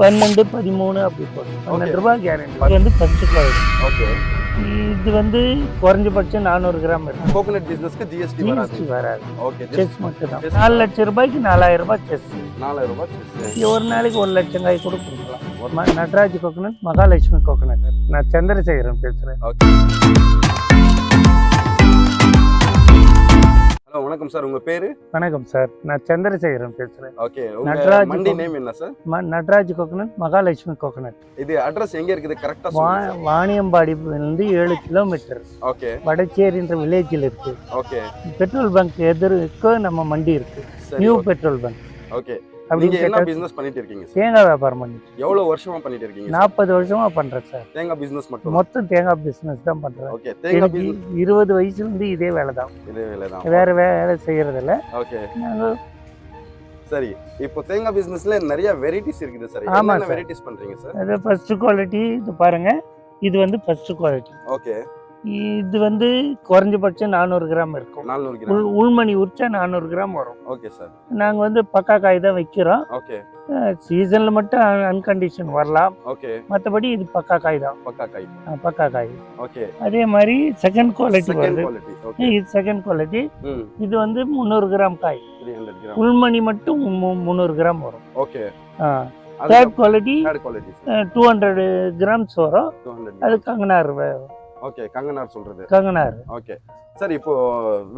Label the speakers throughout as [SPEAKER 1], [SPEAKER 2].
[SPEAKER 1] 12, 13 அப்படி போடும். 12 ரூபாய் கேரண்டி. இது வந்து ஃபர்ஸ்ட் குவாலிட்டி.
[SPEAKER 2] ஓகே.
[SPEAKER 1] இது வந்து குறைஞ்சபட்சம் 400 கிராம் இருக்கும்.
[SPEAKER 2] கோகனட் பிசினஸ்க்கு ஜிஎஸ்டி
[SPEAKER 1] வராது.
[SPEAKER 2] ஓகே.
[SPEAKER 1] செஸ் மட்டும் தான். 4 லட்சம் ரூபாய்க்கு 4000 ரூபாய் செஸ்.
[SPEAKER 2] 4000 ரூபாய் செஸ்.
[SPEAKER 1] இது ஒரு நாளைக்கு 1 லட்சம் காய் கூட கொடுக்கலாம். Natraj coconut, Mahalakshmi coconut. நான் சந்திரசேகரன் பேசுறேன்.
[SPEAKER 2] ஓகே. ஹலோ, வணக்கம் சார். உங்க பேரு?
[SPEAKER 1] வணக்கம் சார், நான் சந்திரசேகரன் பேசுறேன்.
[SPEAKER 2] ஓகே. உங்க மண்டி நேம் என்ன sir?
[SPEAKER 1] Natraj coconut, Mahalakshmi coconut.
[SPEAKER 2] இது அட்ரஸ் எங்க இருக்குது கரெக்ட்டா சொல்லுங்க.
[SPEAKER 1] வாணியம்பாடியிலிருந்து 7 கிலோமீட்டர்.
[SPEAKER 2] ஓகே.
[SPEAKER 1] வடச்சேரின்ற வில்லேஜில் இருக்கு.
[SPEAKER 2] ஓகே. பெட்ரோல்
[SPEAKER 1] பங்க் எதிர்க்க நம்ம மண்டி இருக்கு. New petrol bunk.
[SPEAKER 2] ஓகே. நீங்க என்ன பிசினஸ் பண்ணிட்டு இருக்கீங்க சார்?
[SPEAKER 1] தேங்காய் வியாபாரம் பண்ணிட்டு.
[SPEAKER 2] எவ்வளவு வருஷமா பண்ணிட்டு இருக்கீங்க?
[SPEAKER 1] 40 வருஷமா பண்றேன் சார்.
[SPEAKER 2] தேங்காய் பிசினஸ் மட்டும்?
[SPEAKER 1] மொத்தம் தேங்காய் பிசினஸ் தான் பண்றேன்.
[SPEAKER 2] ஓகே. தேங்காய் பிசினஸ்
[SPEAKER 1] 20 வயசுல இருந்து இதே வேலை தான். வேற வேலை செய்யறது இல்ல.
[SPEAKER 2] ஓகே. சரி, இப்போ தேங்காய் பிசினஸ்ல நிறைய வெரைட்டிஸ் இருக்குது சார். என்ன வெரைட்டிஸ் பண்றீங்க சார்?
[SPEAKER 1] அது ஃபர்ஸ்ட் குவாலிட்டி. இது பாருங்க, இது வந்து ஃபர்ஸ்ட் குவாலிட்டி.
[SPEAKER 2] ஓகே.
[SPEAKER 1] இது வந்து குறைஞ்சபட்சம் 400 கிராம் இருக்கும்.
[SPEAKER 2] 400 கிராம்.
[SPEAKER 1] உள்மணி உரிச்சா 400 கிராம் வரும்.
[SPEAKER 2] Okay sir.
[SPEAKER 1] நாங்க வந்து பக்கா காய் தான் வைக்கிறோம்.
[SPEAKER 2] ஓகே.
[SPEAKER 1] சீசன்ல மட்டும் அன்கண்டிஷன் வரலாம்.
[SPEAKER 2] ஓகே.
[SPEAKER 1] மற்றபடி இது பக்கா காய் தான்.
[SPEAKER 2] பக்கா காய்.
[SPEAKER 1] பக்கா காய்.
[SPEAKER 2] ஓகே.
[SPEAKER 1] அதே மாதிரி செகண்ட் குவாலிட்டி வருது.
[SPEAKER 2] ஓகே.
[SPEAKER 1] இது செகண்ட் குவாலிட்டி. இது வந்து 300 கிராம் காய்.
[SPEAKER 2] 300 கிராம்.
[SPEAKER 1] உள்மணி மட்டும் 300 கிராம் வரும்.
[SPEAKER 2] ஓகே.
[SPEAKER 1] தேர்ட் குவாலிட்டி 200 கிராம்ஸ் வரும். அது கங்கனார்.
[SPEAKER 2] ஓகே. கங்கனார் சொல்றது.
[SPEAKER 1] கங்கனார்.
[SPEAKER 2] Okay sir. இப்போ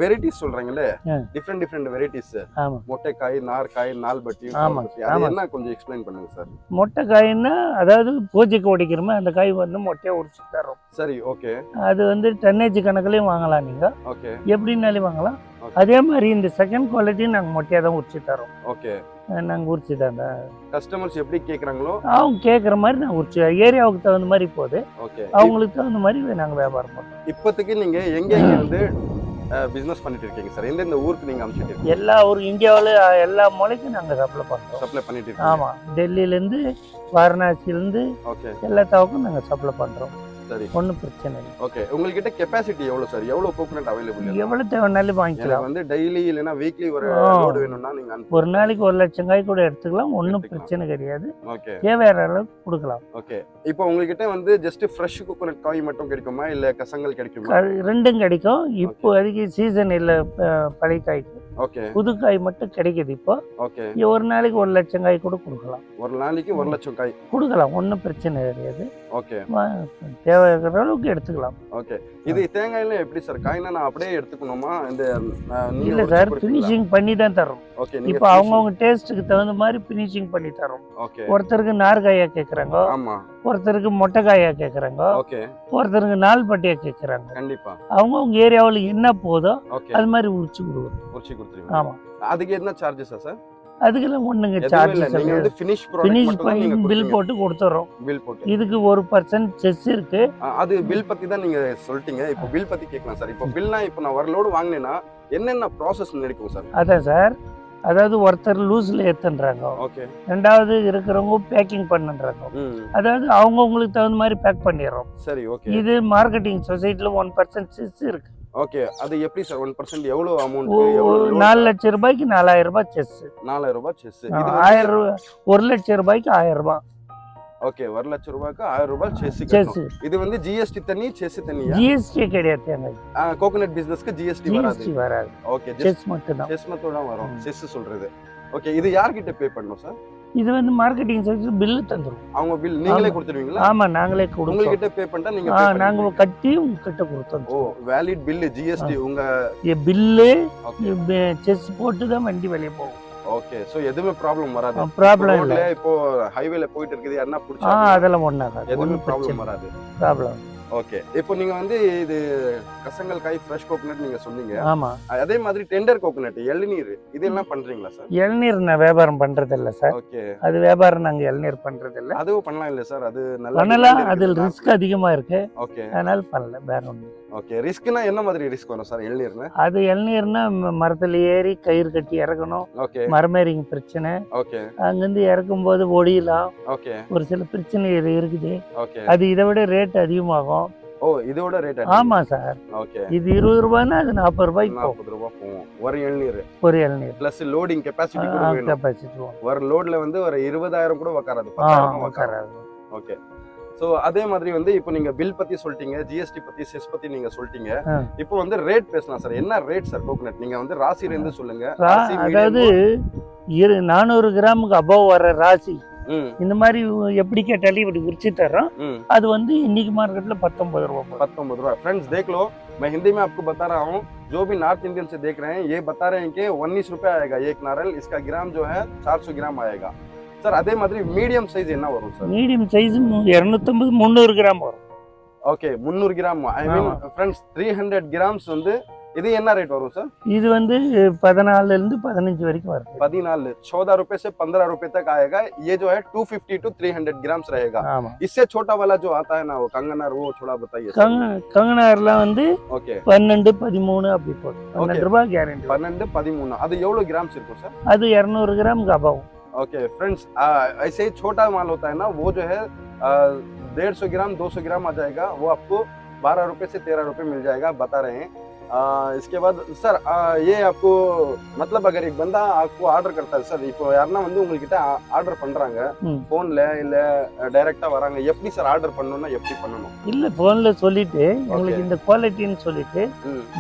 [SPEAKER 2] வெரைட்டிஸ் சொல்றீங்களே, டிஃபரெண்ட் வெரைட்டிஸ்.
[SPEAKER 1] ஆமா.
[SPEAKER 2] மொட்டைக்காய், நார்காய், நால்பட்டி. அது என்ன கொஞ்சம் எக்ஸ்பிளைன் பண்ணுங்க சார்.
[SPEAKER 1] மொட்டைக்காய்னா அதாவது பூஜைக்கு உடைக்கிறோமே அந்த காய் வந்து மொட்டையா உரிச்சு தரோம்.
[SPEAKER 2] சரி. ஓகே.
[SPEAKER 1] அது வந்து டன்னேஜ் கணக்குலயும் வாங்கலாம் நீங்க.
[SPEAKER 2] ஓகே.
[SPEAKER 1] எப்படின்னாலும் வாங்கலாம். அதே மாதிரி இந்த செகண்ட் குவாலிட்டி நாங்க மொட்டையா தான் உரிச்சு தரோம்.
[SPEAKER 2] ஓகே.
[SPEAKER 1] நாங்க உரிச்சு தான்.
[SPEAKER 2] கஸ்டமர்ஸ் எப்படி கேக்குறாங்களோ
[SPEAKER 1] அவங்க கேட்குற மாதிரி நான் உரிச்சு, ஏரியாவுக்கு தகுந்த மாதிரி போகுது.
[SPEAKER 2] ஓகே.
[SPEAKER 1] அவங்களுக்கு தகுந்த மாதிரி நாங்க வியாபாரம் பண்றோம்.
[SPEAKER 2] இப்போதைக்கு நீங்க எங்க வந்து பிசினஸ் பண்ணிட்டு இருக்கீங்க சார்? எந்தெந்த ஊருக்கு நீங்க அனுப்பிச்சிட்டு இருக்கீங்க?
[SPEAKER 1] எல்லா ஊர் இந்தியாவில் எல்லா மூலைக்கும் நாங்கள் சப்ளை பண்ணுறோம்.
[SPEAKER 2] சப்ளை பண்ணிட்டு இருக்கீங்க?
[SPEAKER 1] ஆமாம். டெல்லியிலேருந்து, வாரணாசியிலேருந்து எல்லா தாவுக்கும் நாங்கள் சப்ளை பண்ணுறோம்.
[SPEAKER 2] சரி,
[SPEAKER 1] ஒன்றும் பிரச்சனை இல்லை.
[SPEAKER 2] ஓகே. உங்ககிட்ட கெப்பாசிட்டி எவ்வளோ சார்? எவ்வளோ கோகனட் அவைலபிள்?
[SPEAKER 1] எவ்வளோ தேவைனாலும் வாங்கிக்கலாம்.
[SPEAKER 2] வந்து டெய்லி இல்லைன்னா வீக்லி ஒரு லோடு வேணும்னா நீங்க
[SPEAKER 1] ஒரு நாளைக்கு 1 லட்சம் காய் கூட எடுத்துக்கலாம். ஒன்றும் பிரச்சனை கிடையாது.
[SPEAKER 2] ஓகே.
[SPEAKER 1] தேவையான அளவுக்கு கொடுக்கலாம்.
[SPEAKER 2] ஓகே. இப்போ உங்ககிட்ட வந்து ஜஸ்ட் ஃப்ரெஷ் கோகனட் காய் மட்டும் கிடைக்குமா இல்ல கசங்கள் கிடைக்குமா?
[SPEAKER 1] ரெண்டும் கிடைக்கும். இப்போ அதுக்கு சீசன் இல்லை பழைய காய்க்கு.
[SPEAKER 2] ஓகே. புது காய் மட்டும் கிடைக்குது இப்போ. ஓகே. ஒரு நாளைக்கு 1 லட்சம் காய் கூட கொடுக்கலாம். ஒரு நாளைக்கு 1 லட்சம் காய் கொடுக்கலாம். ஒன்றும் பிரச்சனை கிடையாது. ஓகே. தேவையான அளவுக்கு எடுத்துக்கலாம். ஓகே. இது தேங்காயில எப்படி சார்? காய்னா நான் அப்படியே எடுத்துக்கணுமா? இந்த இல்ல சார், ஃபினிஷிங் பண்ணி தான் தரோம். ஓகே. இப்போ அவங்கவங்க டேஸ்ட்டுக்கு தகுந்த மாதிரி ஃபினிஷிங் பண்ணி தரோம். ஓகே. ஒருத்தருக்கு நார்காயா கேட்குறாங்க. ஆமா. ஒருத்தருக்கு மொட்டைக்காயா கேட்குறாங்க. ஓகே. ஒருத்தருக்கு நாள்பட்டியா கேட்குறாங்க. கண்டிப்பா. அவங்கவுங்க ஏரியாவில் என்ன போதோ அது மாதிரி உரிச்சு கொடுக்குறோம். உரிச்சு கொடுத்துருவீங்க? ஆமா. அதுக்கு என்ன சார்ஜஸா சார்? அதுக்கெல்லாம் ஒண்ணுங்க சார்ஜஸ். நீங்க வந்து ஃபினிஷ் பண்ணி பில் போட்டு கொடுத்துறோம். பில் போட்டு இதுக்கு 1% செஸ் இருக்கு. அது பில் பத்தி தான் நீங்க சொல்லிட்டீங்க. இப்போ பில் பத்தி கேட்கலாம் சார். இப்போ பில்னா இப்போ நான் ஒரு லோடு வாங்கினேன்னா என்னென்ன ப்ராசஸ் நடக்கும் சார்? அதான் சார், அதாவது ஒருத்தர் லூஸ்ல ஏத்துன்றாங்க. ஓகே. ரெண்டாவது இருக்கிறவங்க பேக்கிங் பண்ணுன்றாங்க. அதாவது அவங்கவுங்களுக்கு தகுந்த மாதிரி பேக் பண்ணிடுறோம். சரி. ஓகே. இது மார்க்கெட்டிங் சொசைட்டில 1% செஸ் இருக்கு. ஓகே. அது எப்படி சார் 1% எவ்வளவு அமௌண்ட்? 4 லட்சம் ரூபாய்க்கு 4000 ரூபாய் செஸ். 4000 ரூபாய் செஸ். இது 1000 ரூபாய் 1 லட்சம் ரூபாய்க்கு 1000 ரூபாய். ஓகே. 1 லட்சம் ரூபாய்க்கு 1000 ரூபாய் செஸ். செஸ் இது வந்து ஜிஎஸ்டி தனி, செஸ் தனியா? ஜிஎஸ்டி கிடையாது. கோகனட் பிசினஸ்க்கு ஜிஎஸ்டி வராது. ஓகே. செஸ் மட்டும் தான். செஸ் மட்டும் தான் வரும். செஸ் சொல்றது. ஓகே. இது யார் கிட்ட பே பண்ணனும் சார்? இது வந்து மார்க்கெட்டிங் சர்வீஸ் பில் தந்துரும். அவங்க பில் நீங்களே கொடுத்துருவீங்களா? ஆமா, நாங்களே கொடுப்போம். உங்க கிட்ட பே பண்ணா நீங்க நாங்க கட்டி உங்க கிட்ட கொடுத்தோம். ஓ, வேலிட் பில் ஜிஎஸ்டி உங்க பில் செஸ் போட்டு தான் வண்டி வெளிய போகும். ஓகே. சோ எதுமே ப்ராப்ளம் வராது. ப்ராப்ளம் இல்ல. இப்போ ஹைவேல போயிட்டு இருக்குது, என்ன புடிச்சா அதெல்லாம் ஒண்ணாகாது. எதுமே ப்ராப்ளம் வராது. ப்ராப்ளம். ஓகே. இப்போ நீங்க வந்து இது கசங்கல் காய் ஃப்ரெஷ் கோகனட் நீங்க சொன்னீங்க. ஆமா. அதே மாதிரி டெண்டர் கோகனட், இளநீர் இதெல்லாம் பண்றீங்களா சார்? இளநீர் நான் வியாபாரம் பண்றது இல்ல சார். ஓகே. அது வியாபாரம் நாங்க இளநீர் பண்றது இல்ல. அதுவும் பண்ணலாம் இல்ல சார்? அது நல்லா பண்ணலாம். அதில் ரிஸ்க் அதிகமா இருக்கு. ஓகே. அதனால பண்ணல. வேற ஒண்ணு. ஓகே. ரிஸ்க்னா என்ன மாதிரி ரிஸ்க் வரும் சார் இளநீர்னா? அது இளநீர்னா மரத்துல ஏறி கயிறு கட்டி இறக்கணும். ஓகே. மரமேறிங் பிரச்சனை. ஓகே. அங்கிருந்து இறக்கும் போது ஒடியலாம். ஓகே. ஒரு சில பிரச்சனை இருக்குது. ஓகே. அது இதை விட ரேட் அதிகமாகும். ஓ இதோட ரேட்
[SPEAKER 1] ஆமா சார்.
[SPEAKER 2] ஓகே
[SPEAKER 1] இது 20 ரூபாய்னா அது 40 ரூபாய்க்கு
[SPEAKER 2] 40 ரூபாய் போகும் ஒரு இளநீர்.
[SPEAKER 1] ஒரு இளநீர்
[SPEAKER 2] பிளஸ் லோடிங் கெபாசிட்டி கூட வேணும்.
[SPEAKER 1] கெபாசிட்டி
[SPEAKER 2] ஒரு லோட்ல வந்து ஒரு 20,000 கூட உட்காராது, 10,000 உட்காராது. ஓகே. சோ அதே மாதிரி வந்து இப்போ நீங்க பில் பத்தி சொல்லிட்டீங்க, ஜிஎஸ்டி பத்தி, செஸ் பத்தி நீங்க சொல்லிட்டீங்க. இப்போ வந்து ரேட் பேசலாம் சார். என்ன ரேட் சார் கோகனட்? நீங்க வந்து ராசில இருந்து சொல்லுங்க.
[SPEAKER 1] அதாவது 400 கிராமுக்கு அபவ் வர ராசி இந்த மாதிரி எப்படி கேட்டாலும் இப்படி உரிச்சு தரோம். அது வந்து இன்னைக்கு மார்க்கெட்ல 19 रुपए
[SPEAKER 2] 19 रुपए। फ्रेंड्स देख लो, मैं हिंदी में आपको बता रहा हूँ। जो भी नॉर्थ इंडियन से देख रहे हैं ये बता रहे हैं कि 19 रुपए आएगा एक नारियल। इसका ग्राम जो है 400 ग्राम आएगा சார். அதே மாதிரி மீடியம் சைஸ் என்ன வரும் சார்?
[SPEAKER 1] மீடியம் சைஸ் 250 300 கிராம் வரும்.
[SPEAKER 2] Okay 300 gram. I mean friends 300 grams வந்து இது என்ன ரேட் வரும் சார்?
[SPEAKER 1] இது வந்து 14 இருந்து 15 வரைக்கும் வரும்.
[SPEAKER 2] 14 14 रुपए से 15 रुपए तक आएगा। ये जो है 250 टू 300 ग्राम्स रहेगा। इससे छोटा वाला जो आता है ना वो कंगनार, वो थोड़ा बताइए।
[SPEAKER 1] कंगनारला வந்து
[SPEAKER 2] ஓகே
[SPEAKER 1] 12 13 அப்படி போடும். 12 ரூபாய் கேரண்டி.
[SPEAKER 2] 12 13 அது எவ்வளவு கிராம்ஸ் இருக்கும் சார்?
[SPEAKER 1] அது 200 ग्राम का अबाव।
[SPEAKER 2] ओके फ्रेंड्स, ऐसे ही छोटा माल होता है ना वो जो है 150 ग्राम 200 ग्राम आ जाएगा। वो आपको 12 रुपए से 13 रुपए मिल जाएगा, बता रहे हैं। इसके बाद सर ये आपको मतलब अगर एक बंदा आपको ऑर्डर करता है सर, இப்போ யாரனா வந்து உங்ககிட்ட ஆர்டர் பண்றாங்க போன்ல இல்ல டைரக்ட்டா வராங்க, எப்படி சார் ஆர்டர் பண்ணனும்னா எப்படி பண்ணனும்?
[SPEAKER 1] இல்ல போன்ல சொல்லிட்டு உங்களுக்கு இந்த குவாலிட்டின்னு சொல்லிட்டு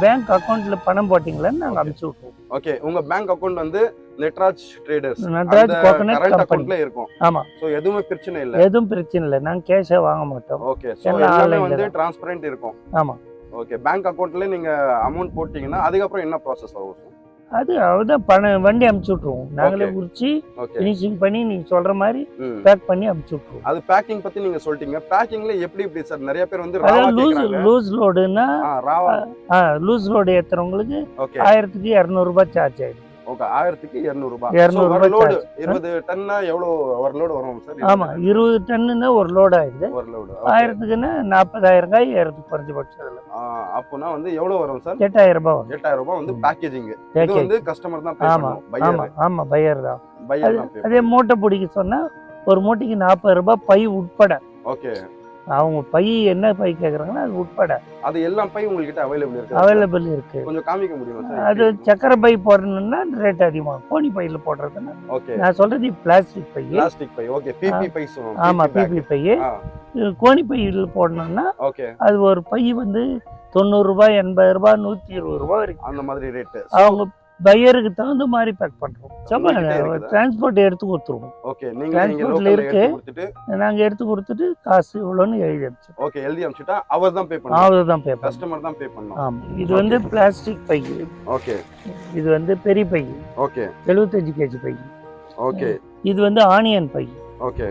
[SPEAKER 1] பேங்க் அக்கவுண்ட்ல பணம் போடிங்களா நாங்க அனுப்பிச்சு விட்டுருவோம்.
[SPEAKER 2] ஓகே உங்க பேங்க் அக்கவுண்ட் வந்து Natraj traders
[SPEAKER 1] Natraj coconut
[SPEAKER 2] current அக்கவுண்ட்ல இருக்கும்.
[SPEAKER 1] ஆமா.
[SPEAKER 2] சோ எதுவுமே பிரச்சனை இல்ல.
[SPEAKER 1] எதுவும் பிரச்சனை இல்ல. நாங்க கேஷா வாங்க மாட்டோம்.
[SPEAKER 2] ஓகே சோ எல்லாமே வந்து ட்ரான்ஸ்பரன்ட் இருக்கும்.
[SPEAKER 1] ஆமா.
[SPEAKER 2] ஓகே பேங்க் அக்கவுண்ட்ல நீங்க அமௌண்ட் போட்டீங்கன்னா அதுக்கு அப்புறம் என்ன process ஆகும்?
[SPEAKER 1] அது அவதான் பணம் வண்டி அனுப்பிச்சு விட்டுருவோம். நாங்களே உரிச்சு ஃபினிஷிங் பண்ணி நீங்க சொல்ற மாதிரி பேக் பண்ணி அனுப்பிச்சு விட்டுருவோம்.
[SPEAKER 2] அது பேக்கிங் பத்தி நீங்க சொல்லிட்டீங்க. பேக்கிங்ல எப்படி சார்? நிறைய பேர் வந்து ராவா கேக்குறாங்க.
[SPEAKER 1] லூஸ் லோடுனா
[SPEAKER 2] ராவா
[SPEAKER 1] லூஸ் லோடு ஏத்துறவங்களுக்கு 1200 ரூபாய் சார்ஜ் ஆயிடும்.
[SPEAKER 2] ஓகே 1200 ரூபாய்.
[SPEAKER 1] 200
[SPEAKER 2] ஒரு லோடு 20 டன்னா எவ்வளவு ஒரு லோடு வரும் சார்?
[SPEAKER 1] ஆமா 20 டன்னுனா ஒரு லோட் ஆயிடுது.
[SPEAKER 2] ஒரு லோடு
[SPEAKER 1] 1000க்குன்னா 40000 காய் ஏறுது குறைஞ்சபட்சம்.
[SPEAKER 2] அப்போனா வந்து எவ்வளவு வரும் சார்?
[SPEAKER 1] 8000 ரூபாய் வரும்.
[SPEAKER 2] 8000 ரூபாய் வந்து பேக்கேஜிங். இது வந்து கஸ்டமர் தான் பே பண்ணணும். பையர்.
[SPEAKER 1] ஆமா பையர் தான்.
[SPEAKER 2] பையர் தான் பே.
[SPEAKER 1] அதே மூட்டை பிடிக்க சொன்னா ஒரு மூட்டைக்கு 40 ரூபாய் பை உட்பட.
[SPEAKER 2] ஓகே
[SPEAKER 1] அவங்க பை என்ன பை கேக்குறாங்கன்னா அது உட்பட.
[SPEAKER 2] அது எல்லாம் பை உங்ககிட்ட அவைலபிள் இருக்கு?
[SPEAKER 1] அவைலபிள் இருக்கு.
[SPEAKER 2] கொஞ்சம் காமிக்க முடியுமா சார்?
[SPEAKER 1] அது சக்கரை பை போடணும்னா ரேட் அதிகமாகும். கோணி பையில போடுறதுன்னா
[SPEAKER 2] ஓகே நான்
[SPEAKER 1] சொல்றது பிளாஸ்டிக் பை.
[SPEAKER 2] பிளாஸ்டிக் பை. ஓகே பிபி பை சொல்றோம்.
[SPEAKER 1] ஆமா பிபி பை. கோணி பையில போடணும்னா
[SPEAKER 2] ஓகே அது
[SPEAKER 1] ஒரு பை வந்து 90 ரூபாய் 80 ரூபாய் 120 ரூபாய் வரைக்கும்
[SPEAKER 2] அந்த மாதிரி ரேட்.
[SPEAKER 1] அவங்க பையருக்கு தகுந்த மாதிரி பேக் பண்றோம். டிரான்ஸ்போர்ட் எடுத்து கொடுத்துருவோம்.
[SPEAKER 2] ஓகே நீங்க லோக்கல்ல
[SPEAKER 1] இருக்கு நாங்க எடுத்து கொடுத்துட்டு காசு இவ்வளவுன்னு எழுதி அனுப்பிச்சோம்.
[SPEAKER 2] ஓகே எழுதி அனுப்பிச்சிட்டா அவர் தான் பே பண்ணணும்.
[SPEAKER 1] அவர் தான் பே பண்ணணும்.
[SPEAKER 2] கஸ்டமர் தான் பே பண்ணணும்.
[SPEAKER 1] ஆமா இது வந்து பிளாஸ்டிக் பை.
[SPEAKER 2] ஓகே
[SPEAKER 1] இது வந்து பெரிய பை.
[SPEAKER 2] ஓகே
[SPEAKER 1] 75 கேஜி பை.
[SPEAKER 2] ஓகே
[SPEAKER 1] இது வந்து ஆனியன் பை.
[SPEAKER 2] ஓகே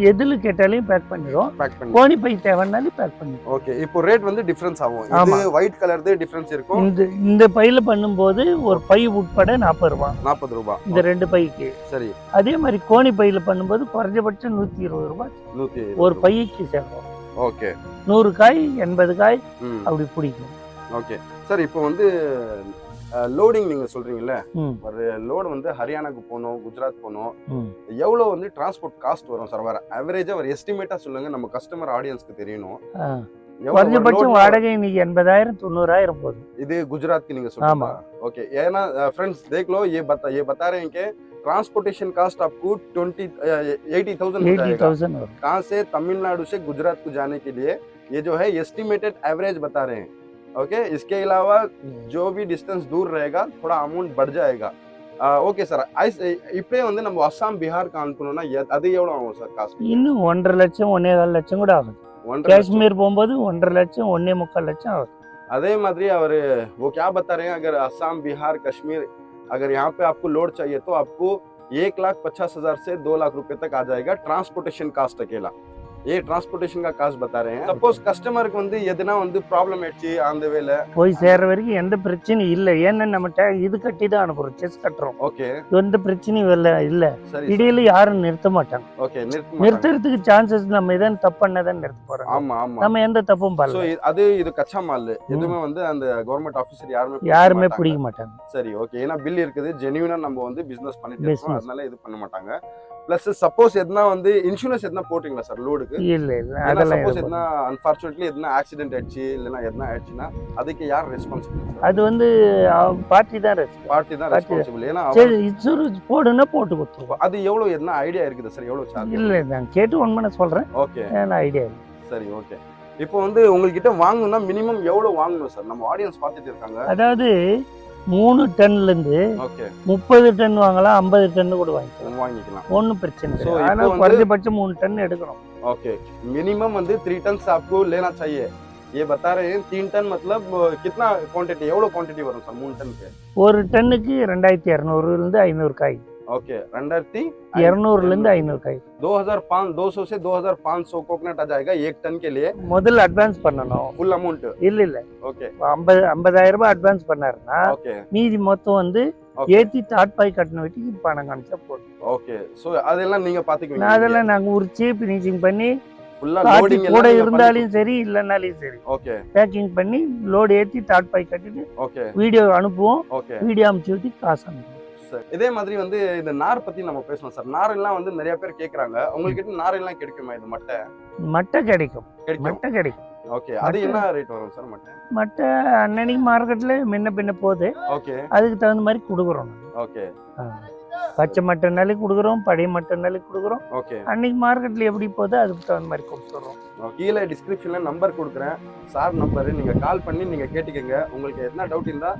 [SPEAKER 1] எதுல கேட்டாலும் பேக் பண்ணிடுவோம். கோணி பை தேவைன்னாலும் பேக் பண்ணிடுவோம்.
[SPEAKER 2] ஓகே இப்போ ரேட் வந்து டிஃபரன்ஸ் ஆகும். இது ஒயிட் கலர்தே டிஃபரன்ஸ் இருக்கும்.
[SPEAKER 1] இந்த பையில பண்ணும்போது ஒரு பை உட்பட 40 ரூபாய்.
[SPEAKER 2] 40 ரூபாய்
[SPEAKER 1] இந்த ரெண்டு பைக்கு.
[SPEAKER 2] சரி.
[SPEAKER 1] அதே மாதிரி கோணி பையில பண்ணும்போது குறைஞ்சபட்சம் 120 ரூபாய் ஒரு பைக்கு சேரும்.
[SPEAKER 2] ஓகே
[SPEAKER 1] 100 காய் 80 காய் அப்படி பிடிக்கும்.
[SPEAKER 2] ஓகே சார் இப்போ வந்து லோடிங் நீங்க சொல்றீங்கல்ல, ஒரு லோடு வந்து ஹரியானாக்கு போகணும், குஜராத் போகணும், எவ்வளவு வந்து டிரான்ஸ்போர்ட் காஸ்ட் வரும் சார்? வர ஆவரேஜா ஒரு எஸ்டிமேட்டா சொல்லுங்க, நம்ம கஸ்டமர் ஆடியன்ஸ்க்கு தெரியணும்.
[SPEAKER 1] குறைஞ்சபட்சம் வாடகை இன்னைக்கு 80,000 90,000 போகுது.
[SPEAKER 2] இது குஜராத்க்கு நீங்க சொல்றீங்க? ओके ये ना फ्रेंड्स देख लो, ये बता रहे हैं कि ट्रांसपोर्टेशन कास्ट आपको 80,000 हो जाएगा। कहाँ से? तमिलनाडु से गुजरात को जाने के लिए ये जो है एस्टिमेटेड एवरेज बता रहे हैं। ओके इसके अलावा जो भी डिस्टेंस दूर रहेगा थोड़ा अमाउंट बढ़ जाएगा। ஓகே சார், இப்படியே வந்து நம்ம அஸ்ஸாம் பிஹாருக்கு அனுப்பணும்னா அது எவ்வளவு ஆகும் சார் காஸ்ட்?
[SPEAKER 1] இன்னும் 1.5 லட்சம் 1.25 லட்சம் கூட ஆகும். காஷ்மீர் போகும்போது 1.5 லட்சம் 1.25 லட்சம் ஆகும்.
[SPEAKER 2] அதே மாதிரி அவர் वो क्या बता रहे हैं, अगर असम बिहार कश्मीर अगर यहाँ पे आपको लोड चाहिए तो आपको 1,50,000 से 2 लाख रुपए तक आ जाएगा ट्रांसपोर्टेशन कास्ट अकेला। ये ट्रांसपोर्टेशन का कास्ट बता रहे हैं। सपोज कस्टमर को வந்து எதுனா வந்து ப்ராப்ளம் ஆயிடுச்சு அந்த வேளை
[SPEAKER 1] போய் சேர வரைக்கும் எந்த பிரச்சனையும் இல்ல. ஏன்னா நம்ம இது கட்டி தான் அனுப்புறோம், செஸ் கட்டுறோம்.
[SPEAKER 2] ஓகே
[SPEAKER 1] எந்த பிரச்சனையும் இல்ல. இடையில யாரும் நிறுத்த மாட்டாங்க.
[SPEAKER 2] ஓகே
[SPEAKER 1] நிறுத்துறதுக்கு சான்சஸ் நம்ம எதன் தப்பு பண்ணதான் நிறுத்த போறோம்.
[SPEAKER 2] ஆமா ஆமா
[SPEAKER 1] நம்ம எந்த தப்பும் பண்ணல.
[SPEAKER 2] சோ அது இது கச்சா மால் எதுமே வந்து அந்த கவர்மெண்ட் ஆபீசர்
[SPEAKER 1] யாருமே பிடிக்க மாட்டாங்க.
[SPEAKER 2] சரி ஓகே, ஏன்னா பில் இருக்குது, ஜெனியூனா நம்ம வந்து பிசினஸ் பண்ணிட்டு இருக்கோம், அதனால இது பண்ண மாட்டாங்க. பிளஸ் சப்போஸ் எதுனா வந்து இன்சூரன்ஸ் எதுனா போட்டீங்களா சார் லோடுக்கு?
[SPEAKER 1] இல்ல அதெல்லாம்
[SPEAKER 2] சப்போஸ் எதுனா அன்பார்ச்சுனேட்லி எதுனா ஆக்சிடென்ட் ஆயிடுச்சு இல்லனா எதுனா ஆயிடுச்சுனா அதுக்கு யார் ரெஸ்பான்சிபிள்?
[SPEAKER 1] அது வந்து பார்ட்டி தான்
[SPEAKER 2] ரெஸ்பான்சிபிள். ஏன்னா
[SPEAKER 1] சரி இன்சூரன்ஸ் போடுனா போட்டு கொடுத்துருவோம்.
[SPEAKER 2] அது எவ்வளவு எதுனா ஐடியா இருக்குது சார்? எவ்வளவு சார்ஜ்?
[SPEAKER 1] இல்ல நான் கேட்டு ஒன் பண்ண சொல்றேன்.
[SPEAKER 2] ஓகே,
[SPEAKER 1] நான் ஐடியா இல்லை.
[SPEAKER 2] சரி, ஓகே. இப்போ வந்து உங்ககிட்ட வாங்கணும்னா மினிமம் எவ்வளவு வாங்கணும் சார்? நம்ம ஆடியன்ஸ் பார்த்துட்டு இருக்காங்க.
[SPEAKER 1] அதாவது 3 டன்ல இருந்து 30 டன் வாங்கலாம், 50 டன் கூட வாங்கிக்கலாம். ஒன்றும் பிரச்சனை இல்லை. ஆனால் குறைஞ்சபட்சம் 3 டன் எடுக்கணும்.
[SPEAKER 2] ओके, मिनिमम வந்து 3 टन आपको लेना चाहिए. ये बता रहे हैं 3 टन मतलब कितना क्वांटिटी எவ்வளவு क्वांटिटी வரும் சார் 3 टनக்கு?
[SPEAKER 1] ஒரு டன்னுக்கு 2200 இருந்து 500 காய்.
[SPEAKER 2] ओके,
[SPEAKER 1] 2200 இருந்து 500 காய்.
[SPEAKER 2] 200 से 2500 कोकोनट आ जाएगा 1 टन के लिए.
[SPEAKER 1] முதல்ல அட்வான்ஸ் பண்ணனும்.
[SPEAKER 2] Full amount?
[SPEAKER 1] இல்ல. ஓகே. 50000 ரூபாய் அட்வான்ஸ் பண்ணாருன்னா மீதி மொத்தம் வந்து ஏத்தி தாட்பாய் கட்டணம் வெட்டி பணம் காமிச்சா போதும்.
[SPEAKER 2] ஓகே, சோ அதெல்லாம் நீங்க பாத்துக்குவீங்க?
[SPEAKER 1] அதெல்லாம் நாங்க உரிச்சு ஃபினிஷிங் பண்ணி
[SPEAKER 2] ஃபுல்லா லோடிங்
[SPEAKER 1] கூட இருந்தாலும் சரி இல்லனாலும் சரி
[SPEAKER 2] ஓகே
[SPEAKER 1] பேக்கிங் பண்ணி லோட் ஏத்தி தாட்பாய் கட்டிட்டு
[SPEAKER 2] ஓகே
[SPEAKER 1] வீடியோ அனுப்புவோம்.
[SPEAKER 2] ஓகே,
[SPEAKER 1] வீடியோ அனுப்பிச்சு ஊத்தி காசு அனுப்புவோம்.
[SPEAKER 2] இதே மாதிரி வந்து இந்த நார் பத்தி நம்ம பேசணும் சார். நார் எல்லாம் வந்து நிறைய பேர் கேக்குறாங்க. உங்களுக்கு நார் எல்லாம் கிடைக்குமா? இது மட்டை கிடைக்கும். ஓகே, அது என்ன ரேட் வரும் சார் மட்டை?
[SPEAKER 1] அன்னைக்கு மார்க்கெட்ல முன்ன பின்ன போகுது.
[SPEAKER 2] ஓகே,
[SPEAKER 1] அதுக்கு தகுந்த மாதிரி கொடுக்குறோம்.
[SPEAKER 2] ஓகே,
[SPEAKER 1] பச்சை மட்டனாலே கொடுக்குறோம், பழைய மட்டனாலே கொடுக்குறோம்.
[SPEAKER 2] ஓகே,
[SPEAKER 1] அன்னைக்கு மார்க்கெட்ல எப்படி போகுதோ அதுக்கு தகுந்த மாதிரி கொடுத்துறோம்.
[SPEAKER 2] கீழே டிஸ்கிரிப்ஷன்ல நம்பர் கொடுக்குறேன் சார், நம்பர் நீங்க கால் பண்ணி நீங்க கேட்டுக்கங்க. உங்களுக்கு எதனா டவுட் இருந்தா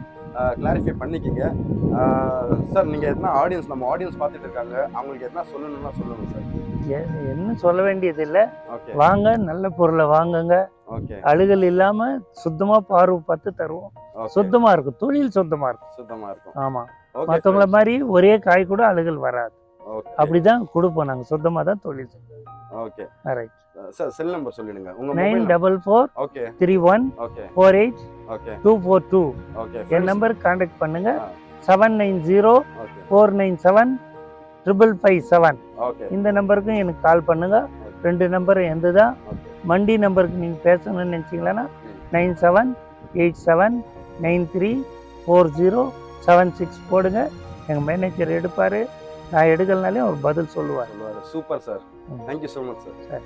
[SPEAKER 2] கிளாரிஃபை பண்ணிக்கங்க சார். நீங்க எதனா ஆடியன்ஸ் நம்ம ஆடியன்ஸ் பார்த்துட்டு இருக்காங்க, அவங்களுக்கு எதனா சொல்லணும்னா சொல்லுங்க சார்.
[SPEAKER 1] என்ன சொல்ல வேண்டியது இல்லை. வாங்க, நல்ல பொருளை வாங்குங்க. அழுகல் இல்லாம சுத்தமா பார்வை பார்த்து தருவோம். சுத்தமா இருக்கும், தொழில் சுத்தமா இருக்கும். ஆமா, மற்றவங்கள மாதிரி ஒரே காய் கூட அழுகல் வராது. அப்படிதான் கொடுப்போம் நாங்க. சுத்தமா தான் தொழில். Okay, right
[SPEAKER 2] sir. Cell number சொல்லிடுங்க. உங்க
[SPEAKER 1] 944 31 48 242. என் நம்பர் கான்டாக்ட் பண்ணுங்க. 790 497 555. இந்த நம்பருக்கும் எனக்கு கால் பண்ணுங்க. 2 நம்பர் எந்ததான். மண்டி நம்பருக்கு நீங்க பேசணும்னு நினைச்சீங்களா 9787 93 4076 போடுங்க. எங்க மேனேஜர் எடுப்பாரு. நான் எடுக்கலனாலே ஒரு பதில் சொல்லுவார்.
[SPEAKER 2] Super sir, thank you so much sir.